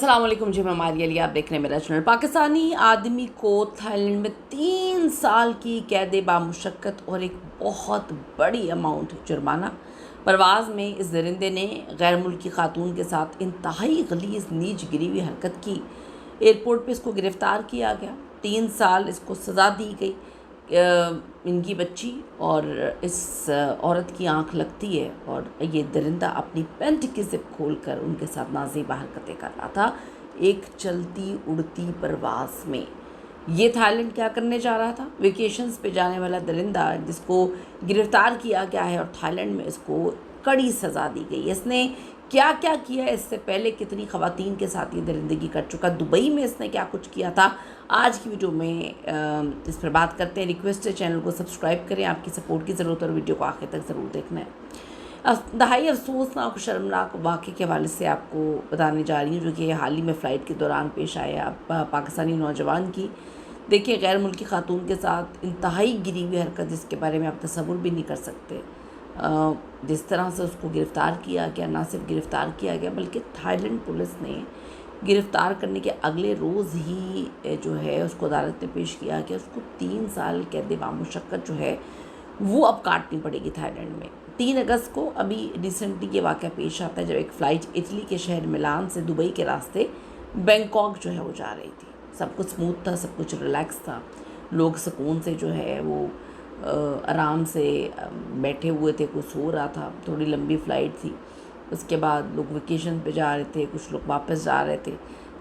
अस्सलाम वालेकुम जी, मैं मारिया अली, आप देख रहे हैं मेरा चैनल। पाकिस्तानी आदमी को थाईलैंड में 3 साल की कैद बामुशक्कत और एक बहुत बड़ी अमाउंट जुर्माना। परवाज़ में इस दरिंदे ने गैर मुल्की खातून के साथ इंतहाई गलीज़ नीच गिरी हुई हरकत की। एयरपोर्ट पे इसको गिरफ़्तार किया गया, 3 साल इसको सज़ा दी गई। इनकी बच्ची और इस औरत की आंख लगती है और ये दरिंदा अपनी पैंट की ज़िप खोलकर उनके साथ नाज़ेबा हरकतें कर रहा था एक चलती उड़ती परवाज़ में। ये थाईलैंड क्या करने जा रहा था? वेकेशंस पे जाने वाला दरिंदा जिसको गिरफ़्तार किया गया है और थाईलैंड में इसको कड़ी सज़ा दी गई। इसने क्या क्या किया, इससे पहले कितनी ख़वातीन के साथ ये दरिंदगी कर चुका, दुबई में इसने क्या कुछ किया था, आज की वीडियो में इस पर बात करते हैं। रिक्वेस्ट है चैनल को सब्सक्राइब करें, आपकी सपोर्ट की ज़रूरत है और वीडियो को आखिर तक ज़रूर देखना है। दहाई अफसोसनाक और शर्मनाक वाक़े के हवाले से आपको बताने जा रही हूँ, जो कि हाल ही में फ़्लाइट के दौरान पेश आया पाकिस्तानी नौजवान की। देखिए, गैर मुल्की खातून के साथ इंतहाई गिरी हुई हरकत, जिसके बारे में आप तसव्वुर भी नहीं कर सकते। जिस तरह से उसको गिरफ़्तार किया गया, ना सिर्फ गिरफ़्तार किया गया बल्कि थाईलैंड पुलिस ने गिरफ़्तार करने के अगले रोज़ ही जो है उसको अदालत में पेश किया गया। उसको 3 साल कैद बामुशक्कत जो है वो अब काटनी पड़ेगी थाईलैंड में। 3 अगस्त को अभी रिसेंटली ये वाक़या पेश आता है, जब एक फ़्लाइट इटली के शहर मिलान से दुबई के रास्ते बैंकॉक जो है वो जा रही थी। सब कुछ स्मूथ था, सब कुछ रिलैक्स था, लोग सुकून से जो है वो आराम से बैठे हुए थे, कोई सो रहा था। थोड़ी लंबी फ़्लाइट थी, उसके बाद लोग वेकेशन पे जा रहे थे, कुछ लोग वापस जा रहे थे।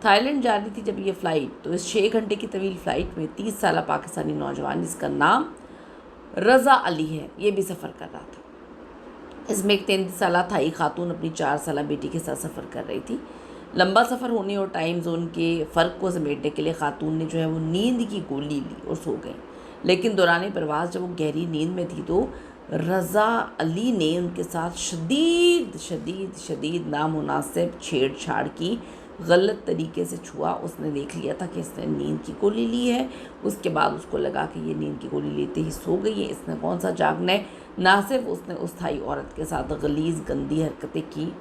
थाईलैंड जा रही थी जब ये फ़्लाइट, तो इस 6 घंटे की तवील फ़्लाइट में 30 साला पाकिस्तानी नौजवान जिसका नाम रज़ा अली है, ये भी सफ़र कर रहा था। इसमें एक 33 साला थाई खातून अपनी 4 साला बेटी के साथ सफ़र कर रही थी। लंबा सफ़र होने और टाइम जोन के फ़र्क को समेटने के लिए खातून ने जो है वो नींद की गोली ली और सो गई। लेकिन दौरान परवाज़ जब वो गहरी नींद में थी तो रज़ा अली ने उनके साथ शदीद शदीद शदीद नामुनासिब छेड़छाड़ की, गलत तरीके से छुआ। उसने देख लिया था कि इसने नींद की गोली ली है, उसके बाद उसको लगा कि ये नींद की गोली लेते ही सो गई है, इसने कौन सा जागना है। ना सिर्फ उसने उस थाई औरत के साथ गलीज़ गंदी हरकतें की,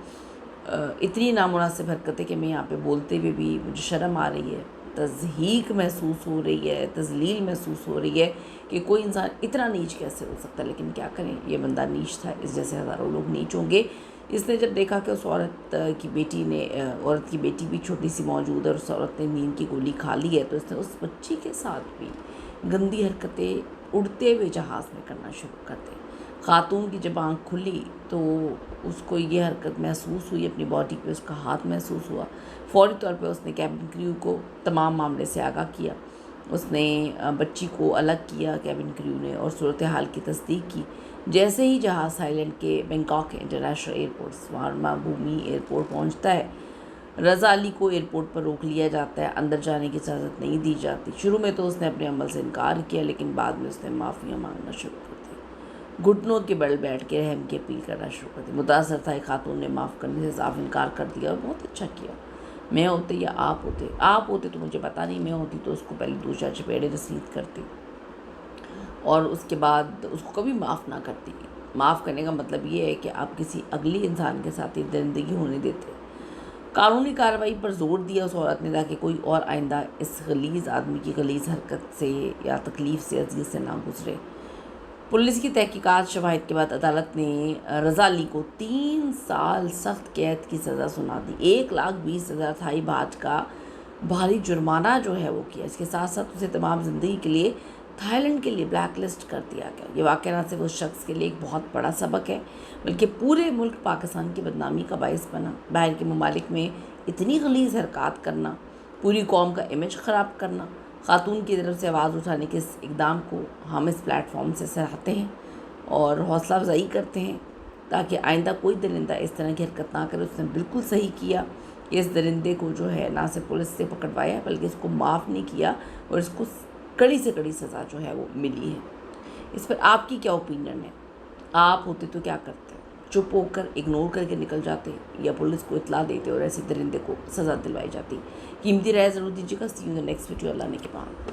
इतनी नामुनासिब हरकतें कि मैं यहाँ पे बोलते हुए भी मुझे शर्म आ रही है, तज़हीक महसूस हो रही है, तज़लील महसूस हो रही है कि कोई इंसान इतना नीच कैसे हो सकता है। लेकिन क्या करें, ये बंदा नीच था, इस जैसे हज़ारों लोग नीच होंगे। इसने जब देखा कि उस औरत की बेटी भी छोटी सी मौजूद है और उस औरत ने नींद की गोली खा ली है, तो इसने उस बच्ची के साथ भी गंदी हरकतें उड़ते हुए जहाज़ में करना शुरू कर दी। खातून की जब आँख खुली तो उसको ये हरकत महसूस हुई, अपनी बॉडी पे उसका हाथ महसूस हुआ। फ़ौरी तौर पे उसने कैबिन क्रू को तमाम मामले से आगाह किया। उसने बच्ची को अलग किया कैबिन क्रू ने और सूरत हाल की तस्दीक की। जैसे ही जहाज़ थाईलैंड के बैंकॉक इंटरनेशनल एयरपोर्ट स्वारमाभूमि एयरपोर्ट पहुंचता है, रज़ा अली को एयरपोर्ट पर रोक लिया जाता है, अंदर जाने की इजाज़त नहीं दी जाती। शुरू में तो उसने अपने अमल से इनकार किया, लेकिन बाद में उसने माफ़ियाँ मांगना शुरू कर दी, घुटनों के बल बैठ के रहम की अपील करना शुरू कर दी। मुतासर थाई खातून ने माफ़ करने से साफ इनकार कर दिया और बहुत अच्छा किया। मैं होते या आप होते तो मुझे पता नहीं, मैं होती तो उसको पहले 2-4 चपेड़े रसीद करती और उसके बाद उसको कभी माफ़ ना करती। माफ़ करने का मतलब ये है कि आप किसी अगली इंसान के साथ ये दरिंदगी होने देते। कानूनी कार्रवाई पर जोर दिया उस औरत ने ताकि कोई और आइंदा इस गलीज़ आदमी की गलीज़ हरकत से या तकलीफ़ से अजीज़ से ना गुजरे। पुलिस की तहकीकात शवाहिद के बाद अदालत ने रज़ा अली को 3 साल सख्त कैद की सज़ा सुना दी। 1,20,000 थाई बात का भारी जुर्माना जो है वो किया। इसके साथ साथ उसे तमाम ज़िंदगी के लिए थाईलैंड के लिए ब्लैक लिस्ट कर दिया गया। ये वाक़या ना सिर्फ उस शख्स के लिए एक बहुत बड़ा सबक है, बल्कि पूरे मुल्क पाकिस्तान की बदनामी का बायस बना। बाहर के ममालिक में इतनी गलीज़ हरकत करना, पूरी कौम का इमेज ख़राब करना, ख़ातून की तरफ से आवाज़ उठाने के इस इक़दाम को हम इस प्लेटफॉर्म से सराहते हैं और हौसला अफजाई करते हैं ताकि आइंदा कोई दरिंदा इस तरह की हरकत ना करे। उसने बिल्कुल सही किया। इस दरिंदे को जो है ना सिर्फ पुलिस से पकड़वाया बल्कि इसको माफ़ नहीं किया और इसको कड़ी से कड़ी सज़ा जो है वो मिली है। इस पर आपकी क्या ओपिनियन है? आप होते तो क्या करते? चुप होकर इग्नोर करके निकल जाते या पुलिस को इत्तला देते और ऐसे दरिंदे को सज़ा दिलवाई जाती? कीमती राय ज़रूर दीजिएगा। See you in the next video. अल्लाह ने के बाद।